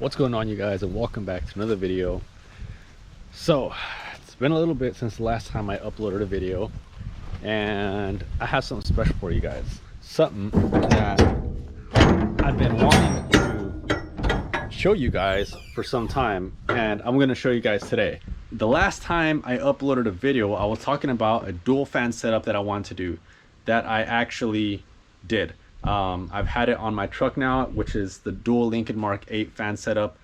What's going on, you guys, and welcome back to another video. So it's been a little bit since the last time I uploaded a video, and I have something special for you guys, something that I've been wanting to show you guys for some time, and I'm going to show you guys today. The last time I uploaded a video, I was talking about a dual fan setup that I wanted to do, that I actually did. I've had it on my truck now, which is the dual Lincoln Mark 8 fan setup.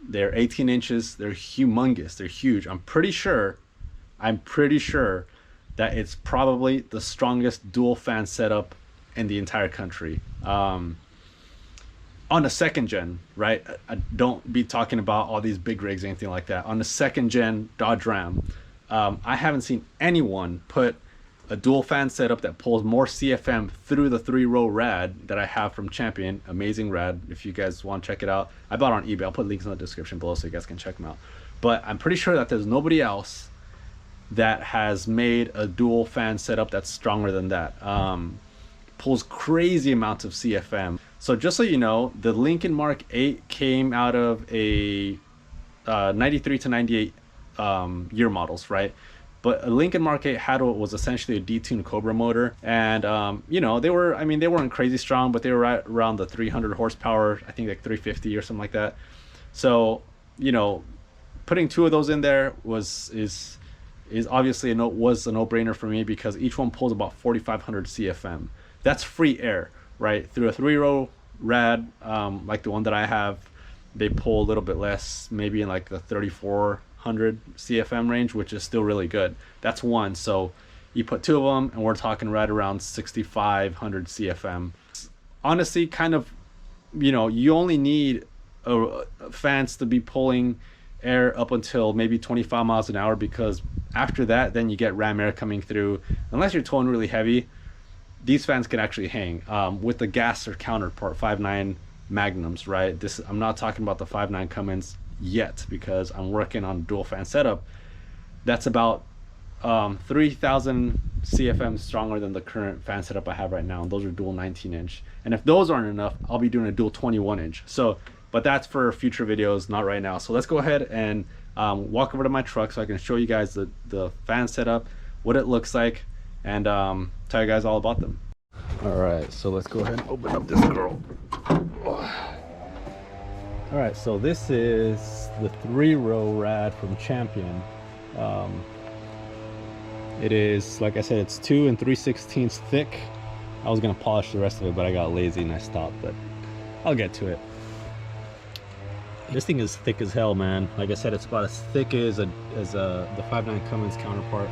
They're 18 inches. They're humongous. They're huge. I'm pretty sure that it's probably the strongest dual fan setup in the entire country. On the second gen, right? I don't be talking about all these big rigs or anything like that. On the second gen Dodge Ram, I haven't seen anyone put a dual fan setup that pulls more CFM through the 3-row rad that I have from Champion. Amazing rad. If you guys want to check it out, I bought it on eBay. I'll put links in the description below so you guys can check them out. But I'm pretty sure that there's nobody else that has made a dual fan setup that's stronger than that. Pulls crazy amounts of CFM. So just so you know, the Lincoln Mark 8 came out of a 93 to 98 year models, right? But a Lincoln Mark 8 had what was essentially a detuned Cobra motor, and you know, they weren't crazy strong, but they were right around the 300 horsepower, I think like 350 or something like that. So, you know, putting two of those in there is obviously was a no-brainer for me, because each one pulls about 4,500 CFM. That's free air, right? Through a 3-row rad, like the one that I have, they pull a little bit less, maybe in like the 3,400 CFM range, which is still really good. That's one. So you put two of them and we're talking right around 6,500 CFM. Honestly, kind of, you know, you only need fans to be pulling air up until maybe 25 miles an hour, because after that, then you get ram air coming through. Unless you're towing really heavy, these fans can actually hang with the gas or counterpart 5.9 Magnums, right? I'm not talking about the 5.9 Cummins yet, because I'm working on a dual fan setup that's about 3,000 CFM stronger than the current fan setup I have right now, and those are dual 19-inch. And if those aren't enough, I'll be doing a dual 21-inch. So, but that's for future videos, not right now. So let's go ahead and walk over to my truck so I can show you guys the fan setup, what it looks like, and tell you guys all about them. All right, so let's go ahead and open up this girl. All right, so this is the 3-row rad from Champion. It is, like I said, it's 2 3/16 thick. I was gonna polish the rest of it, but I got lazy and I stopped, but I'll get to it. This thing is thick as hell, man. Like I said, it's about as thick as the 5.9 Cummins counterpart.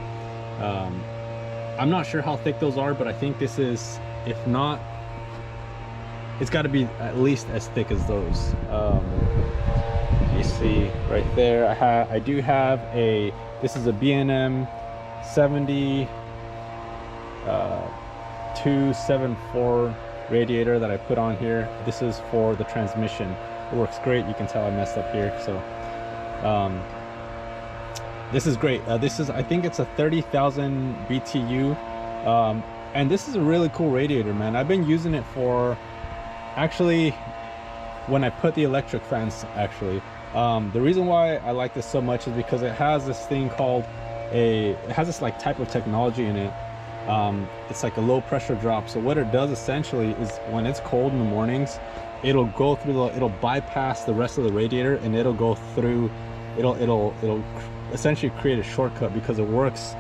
I'm not sure how thick those are, but I think this is, if not, it's got to be at least as thick as those. You see right there, I do have this is a B&M 70 274 radiator that I put on here. This is for the transmission. It works great. You can tell I messed up here. So this is great. I think it's a 30,000 BTU, and this is a really cool radiator, man. I've been using it for, actually, when I put the electric fans, actually. The reason why I like this so much is because it has this thing called it has this like type of technology in it. It's like a low pressure drop. So what it does essentially is, when it's cold in the mornings, it'll go through it'll bypass the rest of the radiator, and it'll go through, it'll essentially create a shortcut, because it works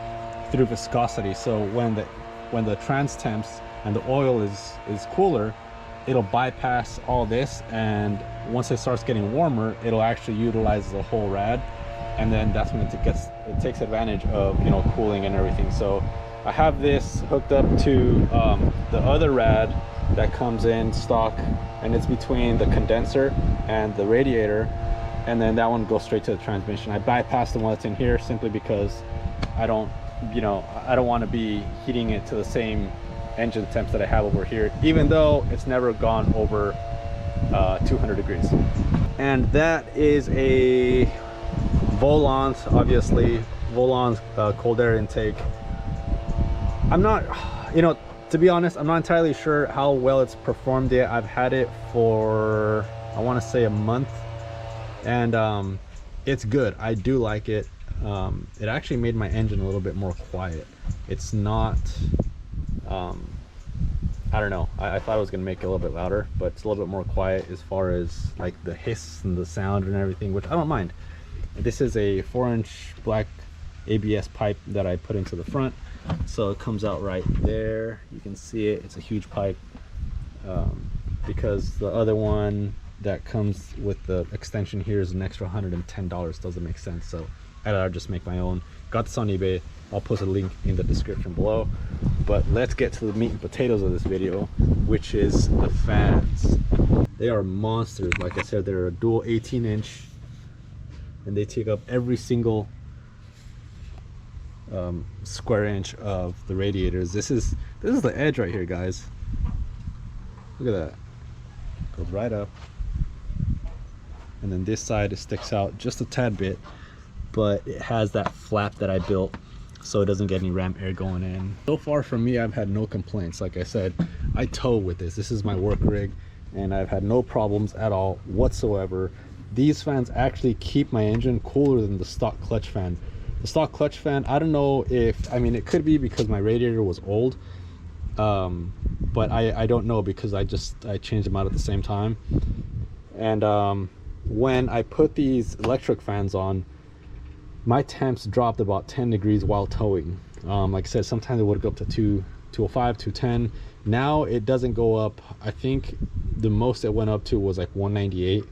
through viscosity. So when the trans temps and the oil is cooler, it'll bypass all this, and once it starts getting warmer, it'll actually utilize the whole rad, and then that's when it takes advantage of, you know, cooling and everything. So I have this hooked up to the other rad that comes in stock, and it's between the condenser and the radiator, and then that one goes straight to the transmission. I bypassed the one that's in here simply because I don't want to be heating it to the same engine temps that I have over here, even though it's never gone over 200 degrees. And that is a Volant, obviously Volant cold air intake. I'm not, you know, to be honest, I'm not entirely sure how well it's performed yet. I've had it for, I want to say, a month, and it's good. I do like it. It actually made my engine a little bit more quiet. It's not I don't know, I thought it was gonna make it a little bit louder, but it's a little bit more quiet as far as like the hiss and the sound and everything, which I don't mind. This is a 4-inch black ABS pipe that I put into the front, so it comes out right there. You can see it. It's a huge pipe, because the other one that comes with the extension here is an extra $110. Doesn't make sense, so I'd rather just make my own. Got this on eBay. I'll post a link in the description below. But let's get to the meat and potatoes of this video, which is the fans. They are monsters. Like I said, they're a dual 18-inch, and they take up every single square inch of the radiators. This is the edge right here, guys. Look at that. Goes right up, and then this side, it sticks out just a tad bit, but it has that flap that I built so it doesn't get any ram air going in. So far from me, I've had no complaints. Like I said, I tow with this. This is my work rig, and I've had no problems at all whatsoever. These fans actually keep my engine cooler than the stock clutch fan. The stock clutch fan, I don't know if, I mean, it could be because my radiator was old, but I don't know, because I changed them out at the same time. And when I put these electric fans on, my temps dropped about 10 degrees while towing. Like I said, sometimes it would go up to 205, 210. Now it doesn't go up. I think the most it went up to was like 198.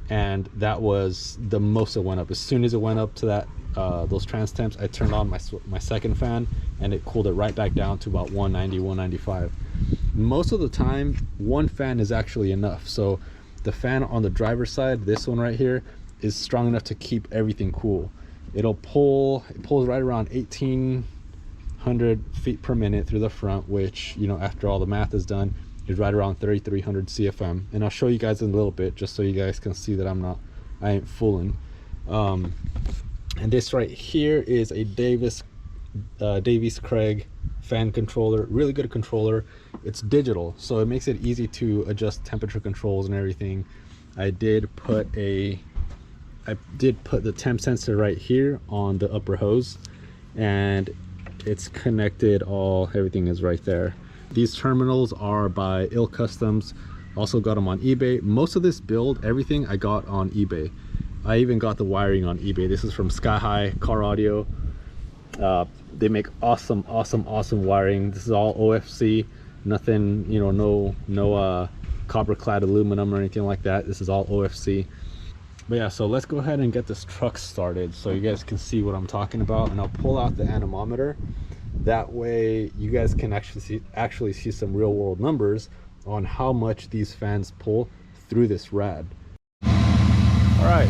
And that was the most it went up. As soon as it went up to that those trans temps, I turned on my second fan, and it cooled it right back down to about 190, 195. Most of the time, one fan is actually enough. So the fan on the driver's side, this one right here, is strong enough to keep everything cool. It pulls right around 1,800 feet per minute through the front, which, you know, after all the math is done, is right around 3,300 CFM. And I'll show you guys in a little bit, just so you guys can see that I ain't fooling. And this right here is a Davies Craig fan controller. Really good controller. It's digital, so it makes it easy to adjust temperature controls and everything. I did put the temp sensor right here on the upper hose, and it's connected. Everything is right there. These terminals are by Il Customs. Also got them on eBay. Most of this build, everything I got on eBay. I even got the wiring on eBay. This is from Sky High Car Audio. They make awesome wiring. This is all OFC. Nothing, you know, no copper clad aluminum or anything like that. This is all OFC. But yeah, so let's go ahead and get this truck started so you guys can see what I'm talking about. And I'll pull out the anemometer. That way you guys can actually see some real world numbers on how much these fans pull through this rad. All right,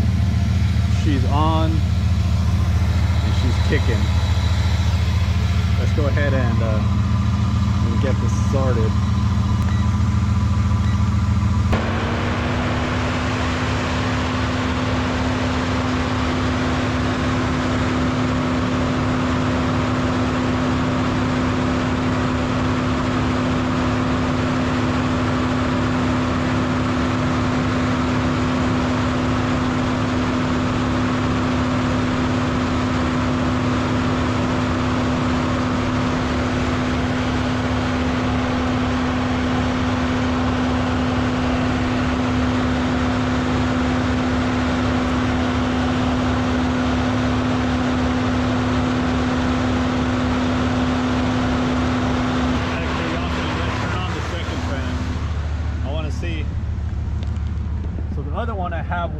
she's on and she's kicking. Let's go ahead and get this started.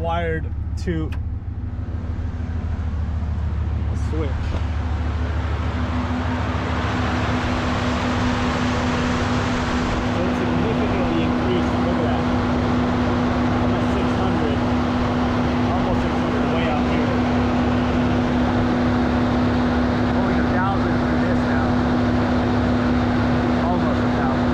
Wired to a switch. So it's significantly increased. Look at that. I'm at 600, almost 600, way out here. Going 1,000 through this now. Almost 1,000.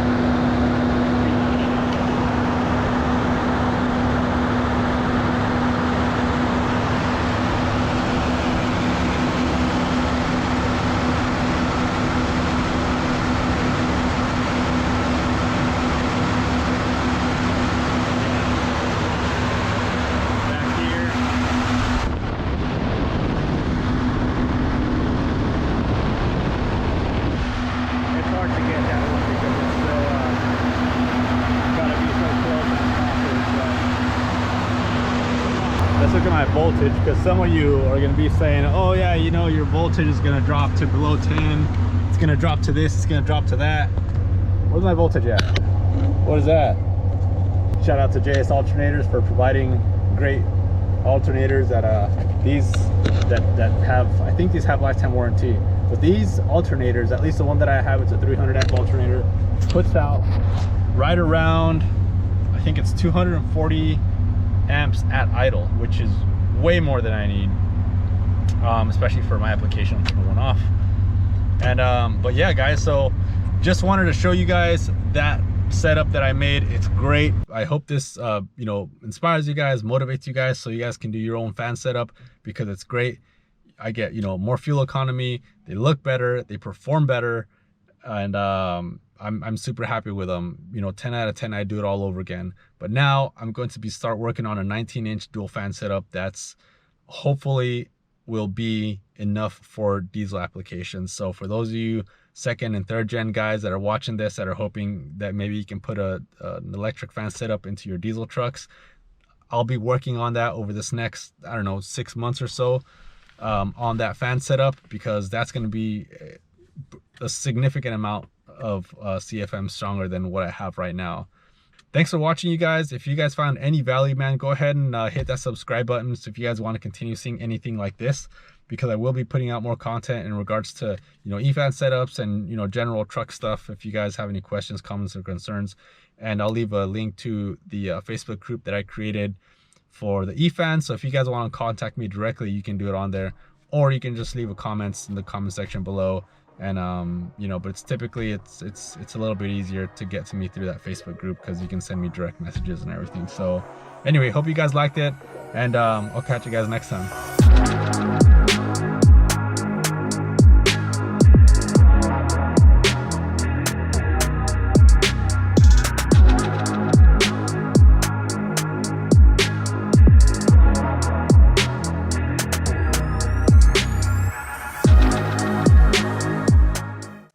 let's look at my voltage, because some of you are going to be saying, oh yeah, you know, your voltage is going to drop to below 10. It's going to drop to this, it's going to drop to that. Where's my voltage at? What is that? Shout out to JS Alternators for providing great alternators that that have, I think these have lifetime warranty. But these alternators, at least the one that I have, it's a 300 amp alternator, puts out right around, I think it's 240 amps at idle, which is way more than I need, especially for my application. I'm turning one off. And but yeah, guys, so just wanted to show you guys that setup that I made. It's great. I hope this you know, inspires you guys, motivates you guys, so you guys can do your own fan setup, because it's great. I get, you know, more fuel economy, they look better, they perform better, and I'm super happy with them. You know, 10 out of 10, I do it all over again. But now I'm going to start working on a 19-inch dual fan setup that's hopefully will be enough for diesel applications. So for those of you second and third gen guys that are watching this, that are hoping that maybe you can put an electric fan setup into your diesel trucks, I'll be working on that over this next, I don't know, 6 months or so, on that fan setup, because that's going to be a significant amount of CFM stronger than what I have right now. Thanks for watching, you guys. If you guys found any value, man, go ahead and hit that subscribe button so if you guys want to continue seeing anything like this, because I will be putting out more content in regards to, you know, eFan setups and, you know, general truck stuff. If you guys have any questions, comments, or concerns, and I'll leave a link to the Facebook group that I created for the eFan. So if you guys want to contact me directly, you can do it on there, or you can just leave a comments in the comment section below. And you know, but it's typically it's a little bit easier to get to me through that Facebook group, because you can send me direct messages and everything. So anyway, hope you guys liked it, and I'll catch you guys next time.